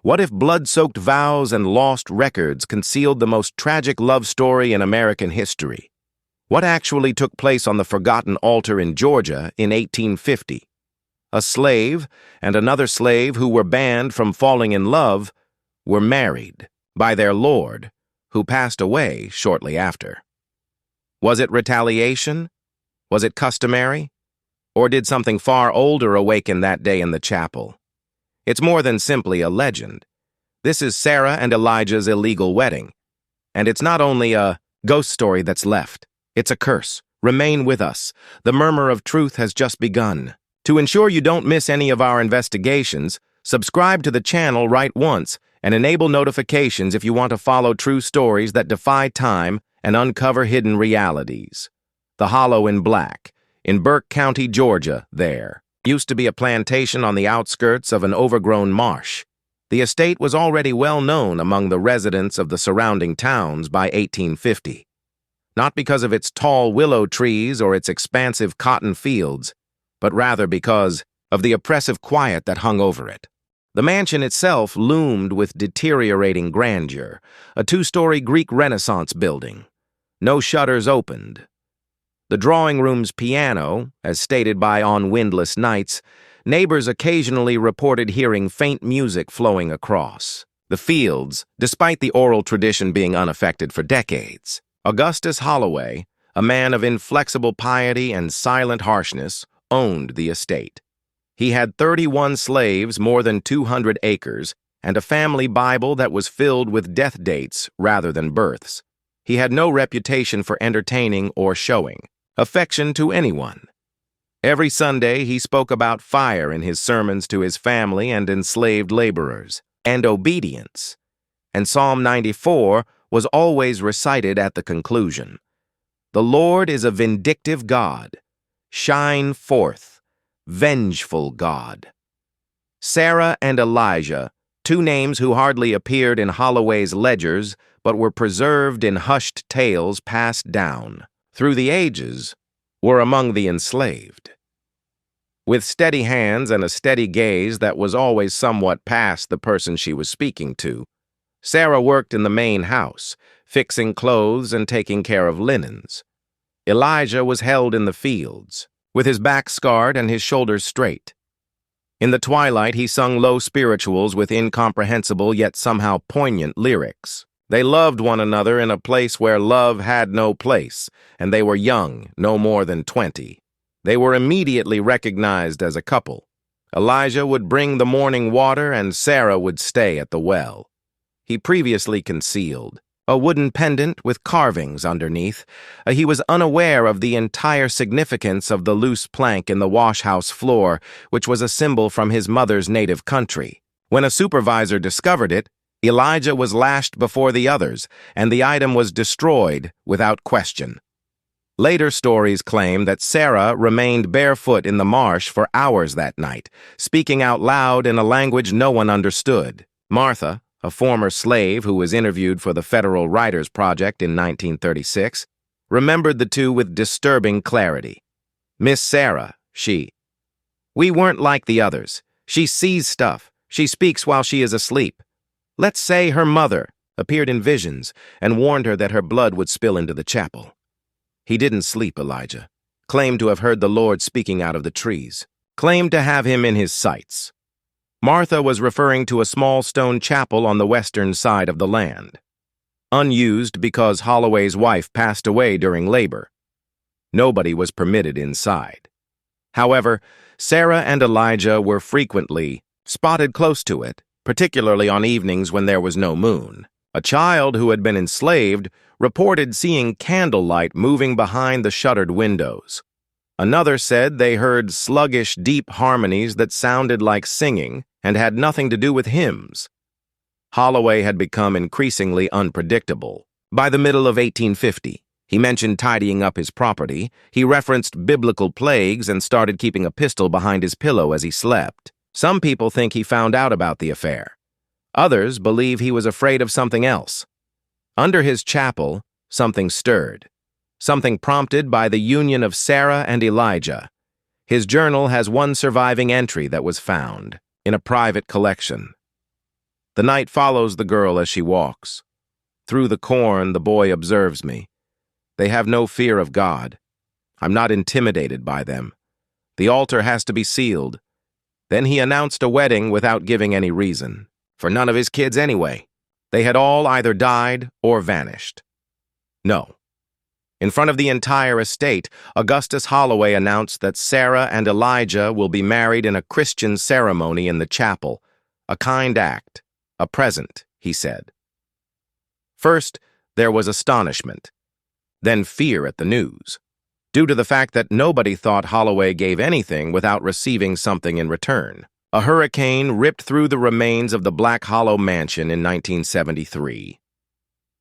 What if blood-soaked vows and lost records concealed the most tragic love story in American history? What actually took place on the forgotten altar in Georgia in 1850? A slave and another slave who were banned from falling in love were married by their lord, who passed away shortly after. Was it retaliation? Was it customary? Or did something far older awaken that day in the chapel? It's more than simply a legend. This is Sarah and Elijah's illegal wedding. And it's not only a ghost story that's left. It's a curse. Remain with us. The murmur of truth has just begun. To ensure you don't miss any of our investigations, subscribe to the channel right once and enable notifications if you want to follow true stories that defy time and uncover hidden realities. The Hollow in Black, in Burke County, Georgia, there used to be a plantation on the outskirts of an overgrown marsh. The estate was already well known among the residents of the surrounding towns by 1850. Not because of its tall willow trees or its expansive cotton fields, but rather because of the oppressive quiet that hung over it. The mansion itself loomed with deteriorating grandeur, a two-story Greek Renaissance building. No shutters opened. The drawing room's piano, as stated by On Windless Nights, neighbors occasionally reported hearing faint music flowing across. The fields, despite the oral tradition being unaffected for decades. Augustus Holloway, a man of inflexible piety and silent harshness, owned the estate. He had 31 slaves, more than 200 acres, and a family Bible that was filled with death dates rather than births. He had no reputation for entertaining or showing affection to anyone. Every Sunday he spoke about fire in his sermons to his family and enslaved laborers, and obedience. And Psalm 94 was always recited at the conclusion. The Lord is a vindictive God. Shine forth, vengeful God. Sarah and Elijah, two names who hardly appeared in Holloway's ledgers but were preserved in hushed tales passed down through the ages, were among the enslaved. With steady hands and a steady gaze that was always somewhat past the person she was speaking to, Sarah worked in the main house, fixing clothes and taking care of linens. Elijah was held in the fields, with his back scarred and his shoulders straight. In the twilight, he sung low spirituals with incomprehensible yet somehow poignant lyrics. They loved one another in a place where love had no place, and they were young, no more than 20. They were immediately recognized as a couple. Elijah would bring the morning water and Sarah would stay at the well. He previously concealed a wooden pendant with carvings underneath. He was unaware of the entire significance of the loose plank in the wash-house floor, which was a symbol from his mother's native country. When a supervisor discovered it, Elijah was lashed before the others, and the item was destroyed without question. Later stories claim that Sarah remained barefoot in the marsh for hours that night, speaking out loud in a language no one understood. Martha, a former slave who was interviewed for the Federal Writers Project in 1936, remembered the two with disturbing clarity. Miss Sarah, we weren't like the others. She sees stuff. She speaks while she is asleep. Let's say her mother appeared in visions and warned her that her blood would spill into the chapel. He didn't sleep, Elijah. Claimed to have heard the Lord speaking out of the trees. Claimed to have him in his sights. Martha was referring to a small stone chapel on the western side of the land. Unused because Holloway's wife passed away during labor. Nobody was permitted inside. However, Sarah and Elijah were frequently spotted close to it, particularly on evenings when there was no moon. A child who had been enslaved reported seeing candlelight moving behind the shuttered windows. Another said they heard sluggish, deep harmonies that sounded like singing and had nothing to do with hymns. Holloway had become increasingly unpredictable. By the middle of 1850, he mentioned tidying up his property, he referenced biblical plagues and started keeping a pistol behind his pillow as he slept. Some people think he found out about the affair. Others believe he was afraid of something else. Under his chapel, something stirred. Something prompted by the union of Sarah and Elijah. His journal has one surviving entry that was found in a private collection. The night follows the girl as she walks. Through the corn, the boy observes me. They have no fear of God. I'm not intimidated by them. The altar has to be sealed. Then he announced a wedding without giving any reason. For none of his kids anyway. They had all either died or vanished. No. In front of the entire estate, Augustus Holloway announced that Sarah and Elijah will be married in a Christian ceremony in the chapel. A kind act. A present, he said. First, there was astonishment. Then fear at the news, due to the fact that nobody thought Holloway gave anything without receiving something in return. A hurricane ripped through the remains of the Black Hollow Mansion in 1973.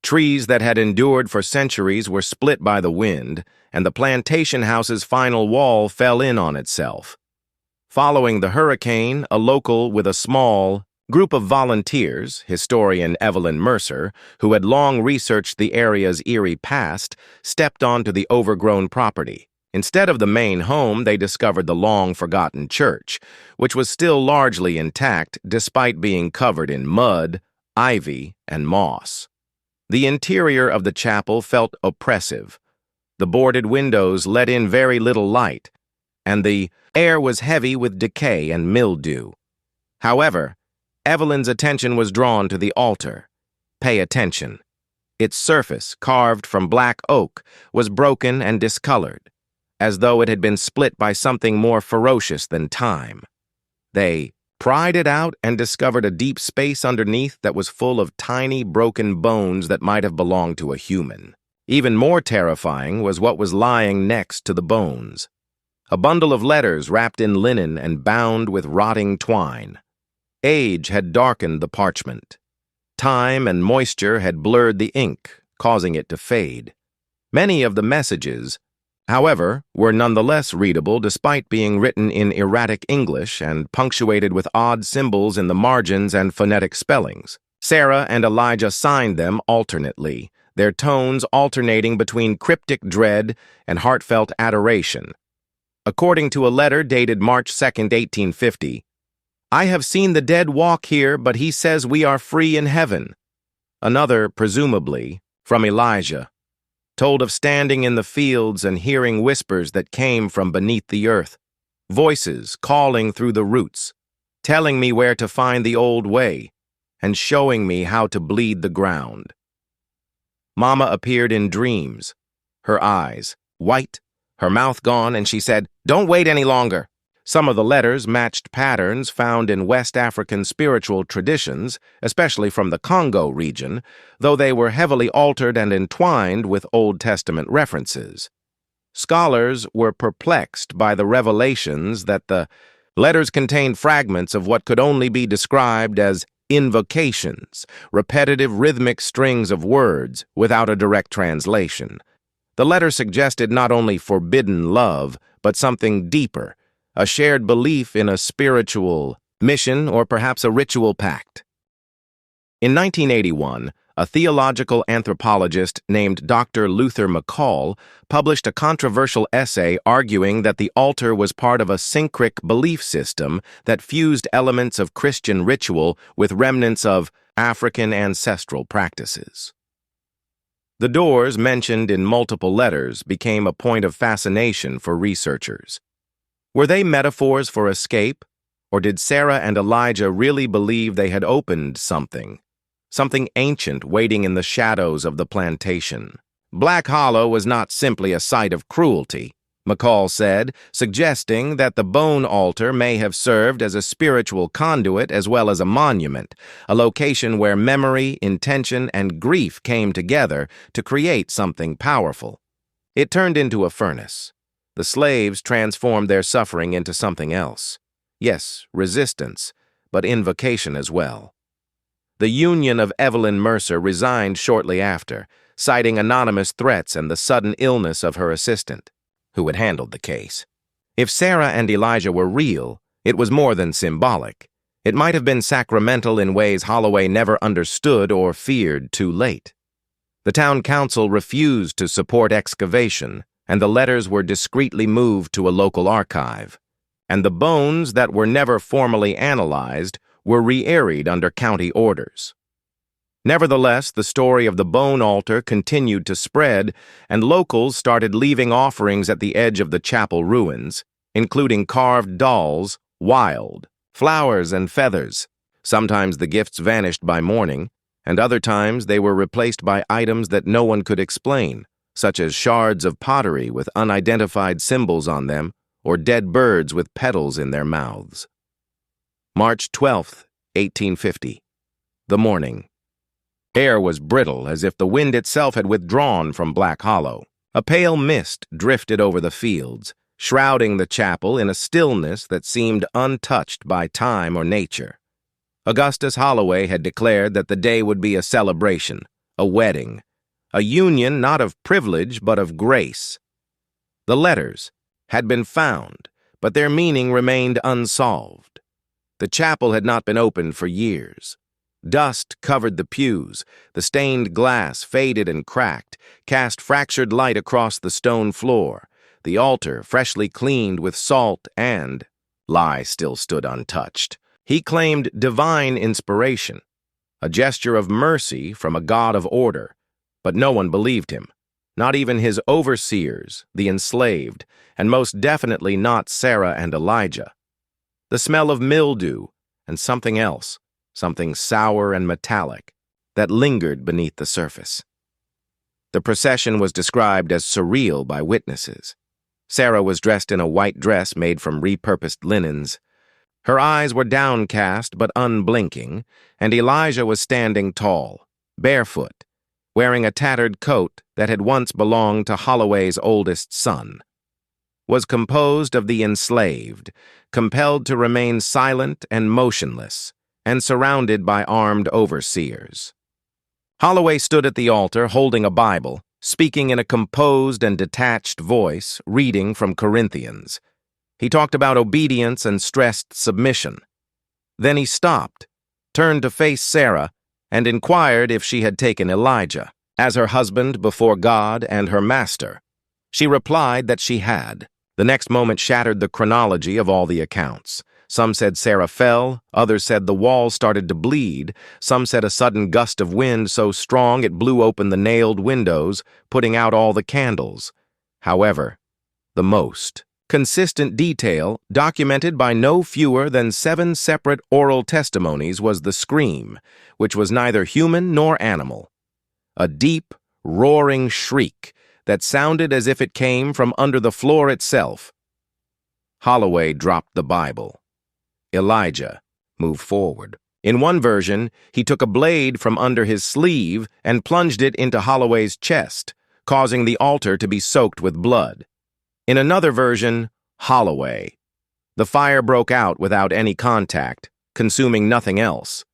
Trees that had endured for centuries were split by the wind, and the plantation house's final wall fell in on itself. Following the hurricane, a local with a small group of volunteers, historian Evelyn Mercer, who had long researched the area's eerie past, stepped onto the overgrown property. Instead of the main home, they discovered the long-forgotten church, which was still largely intact despite being covered in mud, ivy, and moss. The interior of the chapel felt oppressive. The boarded windows let in very little light, and the air was heavy with decay and mildew. However, Evelyn's attention was drawn to the altar. Pay attention. Its surface, carved from black oak, was broken and discolored, as though it had been split by something more ferocious than time. They pried it out and discovered a deep space underneath that was full of tiny, broken bones that might have belonged to a human. Even more terrifying was what was lying next to the bones. A bundle of letters wrapped in linen and bound with rotting twine. Age had darkened the parchment. Time and moisture had blurred the ink, causing it to fade. Many of the messages, however, were nonetheless readable despite being written in erratic English and punctuated with odd symbols in the margins and phonetic spellings. Sarah and Elijah signed them alternately, their tones alternating between cryptic dread and heartfelt adoration. According to a letter dated March 2, 1850, "I have seen the dead walk here, but he says we are free in heaven." Another, presumably, from Elijah, told of standing in the fields and hearing whispers that came from beneath the earth, voices calling through the roots, telling me where to find the old way, and showing me how to bleed the ground. Mama appeared in dreams, her eyes white, her mouth gone, and she said, "Don't wait any longer." Some of the letters matched patterns found in West African spiritual traditions, especially from the Congo region, though they were heavily altered and entwined with Old Testament references. Scholars were perplexed by the revelations that the letters contained fragments of what could only be described as invocations, repetitive rhythmic strings of words without a direct translation. The letter suggested not only forbidden love, but something deeper, a shared belief in a spiritual mission or perhaps a ritual pact. In 1981, a theological anthropologist named Dr. Luther McCall published a controversial essay arguing that the altar was part of a syncretic belief system that fused elements of Christian ritual with remnants of African ancestral practices. The doors mentioned in multiple letters became a point of fascination for researchers. Were they metaphors for escape, or did Sarah and Elijah really believe they had opened something ancient waiting in the shadows of the plantation? Black Hollow was not simply a site of cruelty, McCall said, suggesting that the bone altar may have served as a spiritual conduit as well as a monument, a location where memory, intention, and grief came together to create something powerful. It turned into a furnace. The slaves transformed their suffering into something else. Yes, resistance, but invocation as well. The union of Evelyn Mercer resigned shortly after, citing anonymous threats and the sudden illness of her assistant, who had handled the case. If Sarah and Elijah were real, it was more than symbolic. It might have been sacramental in ways Holloway never understood or feared too late. The town council refused to support excavation, and the letters were discreetly moved to a local archive. And the bones that were never formally analyzed were re-airied under county orders. Nevertheless, the story of the bone altar continued to spread, and locals started leaving offerings at the edge of the chapel ruins, including carved dolls, wild, flowers, and feathers. Sometimes the gifts vanished by morning, and other times they were replaced by items that no one could explain, such as shards of pottery with unidentified symbols on them, or dead birds with petals in their mouths. March 12, 1850. The morning. Air was brittle, as if the wind itself had withdrawn from Black Hollow. A pale mist drifted over the fields, shrouding the chapel in a stillness that seemed untouched by time or nature. Augustus Holloway had declared that the day would be a celebration, a wedding, a union not of privilege but of grace. The letters had been found, but their meaning remained unsolved. The chapel had not been opened for years. Dust covered the pews, the stained glass, faded and cracked, cast fractured light across the stone floor. The altar, freshly cleaned with salt and lie, still stood untouched. He claimed divine inspiration, a gesture of mercy from a God of order, but no one believed him, not even his overseers, the enslaved, and most definitely not Sarah and Elijah. The smell of mildew and something else, something sour and metallic, that lingered beneath the surface. The procession was described as surreal by witnesses. Sarah was dressed in a white dress made from repurposed linens. Her eyes were downcast but unblinking, and Elijah was standing tall, barefoot, wearing a tattered coat that had once belonged to Holloway's oldest son. Was composed of the enslaved, compelled to remain silent and motionless, and surrounded by armed overseers. Holloway stood at the altar holding a Bible, speaking in a composed and detached voice, reading from Corinthians. He talked about obedience and stressed submission. Then he stopped, turned to face Sarah, and inquired if she had taken Elijah as her husband before God and her master. She replied that she had. The next moment shattered the chronology of all the accounts. Some said Sarah fell, others said the wall started to bleed, some said a sudden gust of wind so strong it blew open the nailed windows, putting out all the candles. However, the most consistent detail, documented by no fewer than 7 separate oral testimonies, was the scream, which was neither human nor animal. A deep, roaring shriek that sounded as if it came from under the floor itself. Holloway dropped the Bible. Elijah moved forward. In one version, he took a blade from under his sleeve and plunged it into Holloway's chest, causing the altar to be soaked with blood. In another version, Holloway. The fire broke out without any contact, consuming nothing else.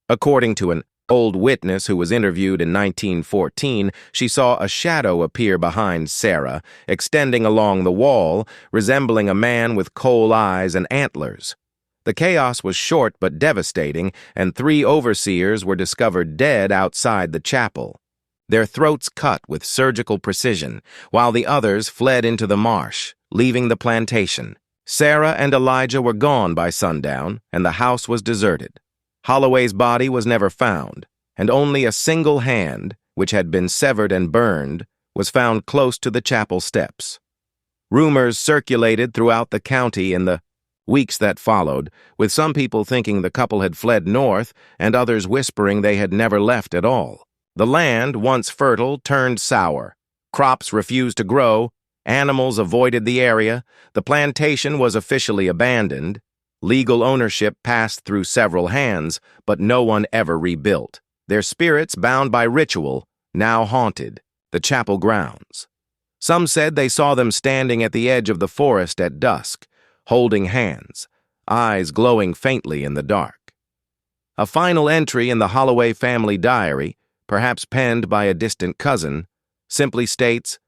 According to an old witness who was interviewed in 1914, she saw a shadow appear behind Sarah, extending along the wall, resembling a man with coal eyes and antlers. The chaos was short but devastating, and 3 overseers were discovered dead outside the chapel, their throats cut with surgical precision, while the others fled into the marsh, leaving the plantation. Sarah and Elijah were gone by sundown, and the house was deserted. Holloway's body was never found, and only a single hand, which had been severed and burned, was found close to the chapel steps. Rumors circulated throughout the county in the weeks that followed, with some people thinking the couple had fled north and others whispering they had never left at all. The land, once fertile, turned sour. Crops refused to grow, animals avoided the area, the plantation was officially abandoned. Legal ownership passed through several hands, but no one ever rebuilt. Their spirits, bound by ritual, now haunted the chapel grounds. Some said they saw them standing at the edge of the forest at dusk, holding hands, eyes glowing faintly in the dark. A final entry in the Holloway family diary, perhaps penned by a distant cousin, simply states,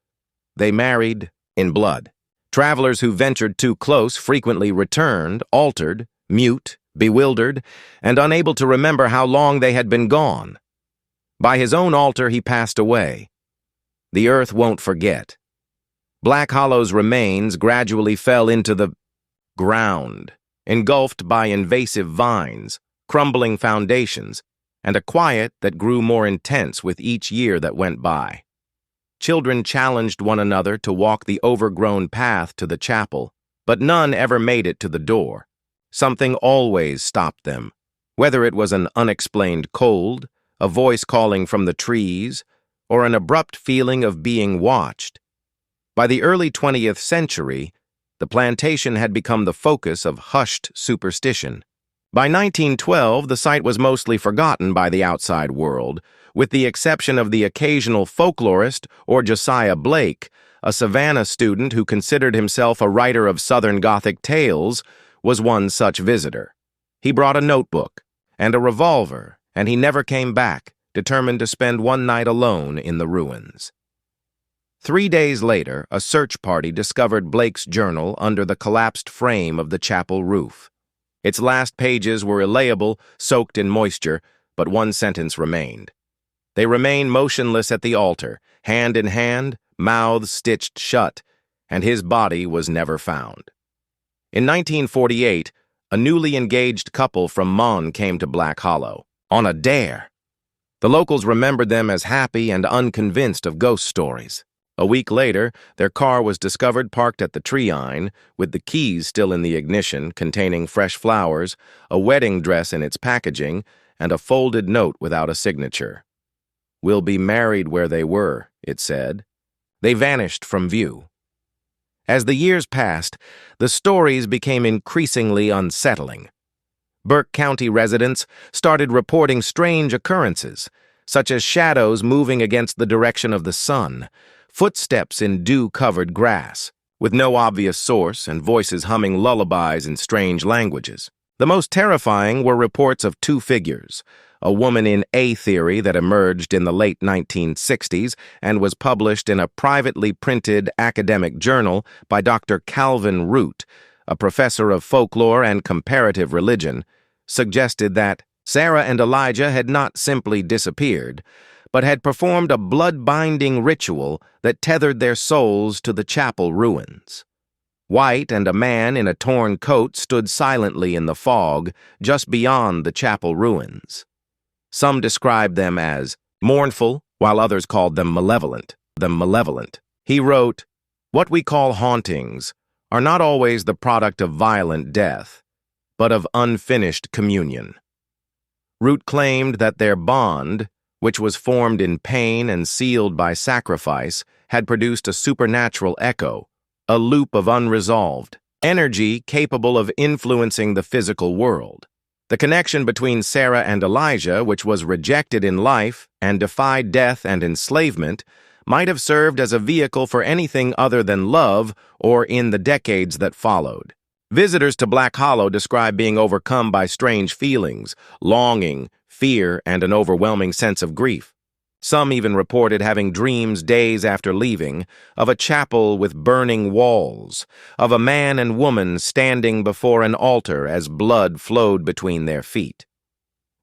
"They married in blood." Travelers who ventured too close frequently returned, altered, mute, bewildered, and unable to remember how long they had been gone. By his own altar he passed away. The earth won't forget. Black Hollow's remains gradually fell into the ground, engulfed by invasive vines, crumbling foundations, and a quiet that grew more intense with each year that went by. Children challenged one another to walk the overgrown path to the chapel, but none ever made it to the door. Something always stopped them, whether it was an unexplained cold, a voice calling from the trees, or an abrupt feeling of being watched. By the early 20th century, the plantation had become the focus of hushed superstition. By 1912, the site was mostly forgotten by the outside world, with the exception of the occasional folklorist or Josiah Blake, a Savannah student who considered himself a writer of Southern Gothic tales, was one such visitor. He brought a notebook and a revolver, and he never came back, determined to spend one night alone in the ruins. 3 days later, a search party discovered Blake's journal under the collapsed frame of the chapel roof. Its last pages were illegible, soaked in moisture, but one sentence remained. They remained motionless at the altar, hand in hand, mouths stitched shut, and his body was never found. In 1948, a newly engaged couple from Mon came to Black Hollow, on a dare. The locals remembered them as happy and unconvinced of ghost stories. A week later, their car was discovered parked at the Treine, with the keys still in the ignition, containing fresh flowers, a wedding dress in its packaging, and a folded note without a signature. "We'll be married where they were," it said. They vanished from view. As the years passed, the stories became increasingly unsettling. Burke County residents started reporting strange occurrences, such as shadows moving against the direction of the sun, footsteps in dew-covered grass, with no obvious source, and voices humming lullabies in strange languages. The most terrifying were reports of two figures, a woman in A theory that emerged in the late 1960s and was published in a privately printed academic journal by Dr. Calvin Root, a professor of folklore and comparative religion, suggested that Sarah and Elijah had not simply disappeared, but had performed a blood-binding ritual that tethered their souls to the chapel ruins. White and a man in a torn coat stood silently in the fog just beyond the chapel ruins. Some described them as mournful, while others called them malevolent. He wrote, "What we call hauntings are not always the product of violent death, but of unfinished communion." Root claimed that their bond, which was formed in pain and sealed by sacrifice, had produced a supernatural echo, a loop of unresolved energy capable of influencing the physical world. The connection between Sarah and Elijah, which was rejected in life and defied death and enslavement, might have served as a vehicle for anything other than love or in the decades that followed. Visitors to Black Hollow describe being overcome by strange feelings, longing, fear, and an overwhelming sense of grief. Some even reported having dreams days after leaving, of a chapel with burning walls, of a man and woman standing before an altar as blood flowed between their feet.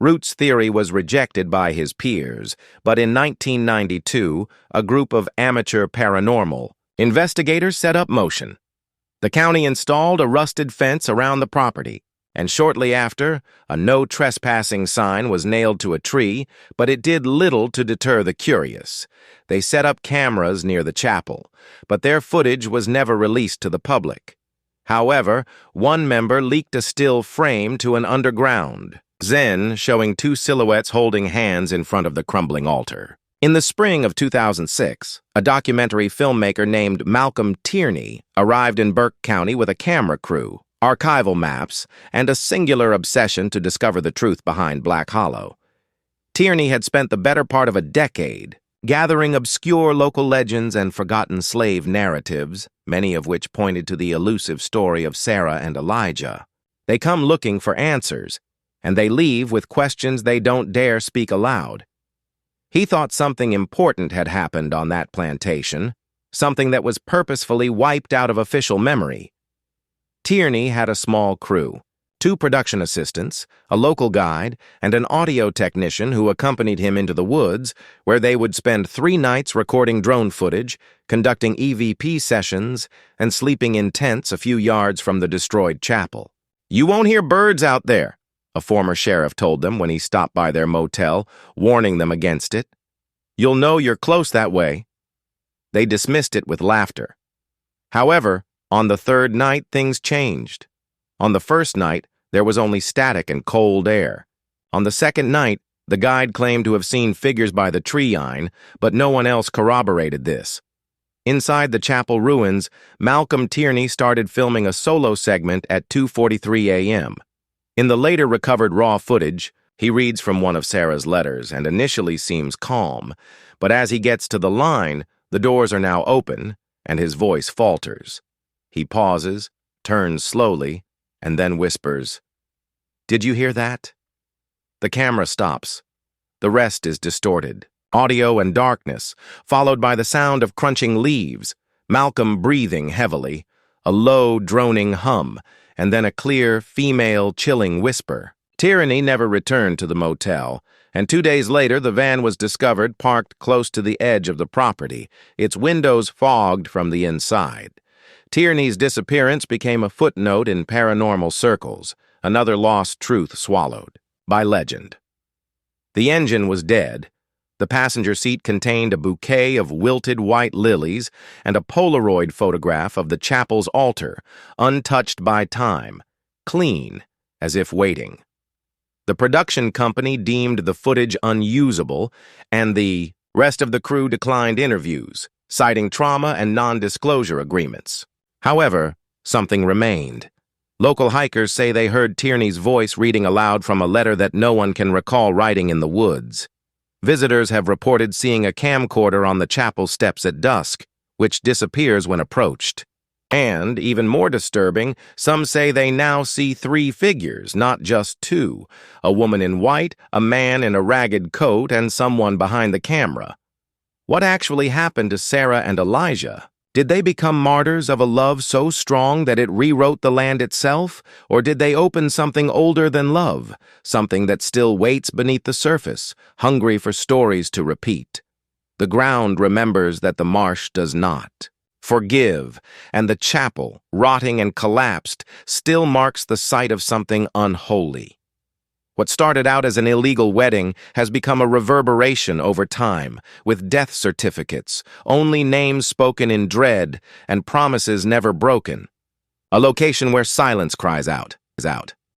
Root's theory was rejected by his peers, but in 1992, a group of amateur paranormal investigators set up motion. The county installed a rusted fence around the property, and shortly after, a no trespassing sign was nailed to a tree, but it did little to deter the curious. They set up cameras near the chapel, but their footage was never released to the public. However, one member leaked a still frame to an underground Zen showing two silhouettes holding hands in front of the crumbling altar. In the spring of 2006, a documentary filmmaker named Malcolm Tierney arrived in Burke County with a camera crew, archival maps, and a singular obsession to discover the truth behind Black Hollow. Tierney had spent the better part of a decade gathering obscure local legends and forgotten slave narratives, many of which pointed to the elusive story of Sarah and Elijah. They come looking for answers, and they leave with questions they don't dare speak aloud. He thought something important had happened on that plantation, something that was purposefully wiped out of official memory. Tierney had a small crew, 2 production assistants, a local guide, and an audio technician who accompanied him into the woods, where they would spend 3 nights recording drone footage, conducting EVP sessions, and sleeping in tents a few yards from the destroyed chapel. "You won't hear birds out there," a former sheriff told them when he stopped by their motel, warning them against it. "You'll know you're close that way." They dismissed it with laughter. However, on the third night, things changed. On the first night, there was only static and cold air. On the second night, the guide claimed to have seen figures by the tree-line, but no one else corroborated this. Inside the chapel ruins, Malcolm Tierney started filming a solo segment at 2:43 a.m. In the later recovered raw footage, he reads from one of Sarah's letters and initially seems calm, but as he gets to the line, the doors are now open, and his voice falters. He pauses, turns slowly, and then whispers, "Did you hear that?" The camera stops. The rest is distorted. Audio and darkness, followed by the sound of crunching leaves, Malcolm breathing heavily, a low, droning hum, and then a clear, female, chilling whisper. Tierney never returned to the motel, and 2 days later the van was discovered parked close to the edge of the property, its windows fogged from the inside. Tierney's disappearance became a footnote in paranormal circles, another lost truth swallowed by legend. The engine was dead. The passenger seat contained a bouquet of wilted white lilies and a Polaroid photograph of the chapel's altar, untouched by time, clean, as if waiting. The production company deemed the footage unusable, and the rest of the crew declined interviews, citing trauma and non-disclosure agreements. However, something remained. Local hikers say they heard Tierney's voice reading aloud from a letter that no one can recall writing in the woods. Visitors have reported seeing a camcorder on the chapel steps at dusk, which disappears when approached. And, even more disturbing, some say they now see 3 figures, not just 2, a woman in white, a man in a ragged coat, and someone behind the camera. What actually happened to Sarah and Elijah? Did they become martyrs of a love so strong that it rewrote the land itself? Or did they open something older than love, something that still waits beneath the surface, hungry for stories to repeat? The ground remembers that the marsh does not. Forgive, and the chapel, rotting and collapsed, still marks the site of something unholy. What started out as an illegal wedding has become a reverberation over time, with death certificates, only names spoken in dread, and promises never broken. A location where silence cries out.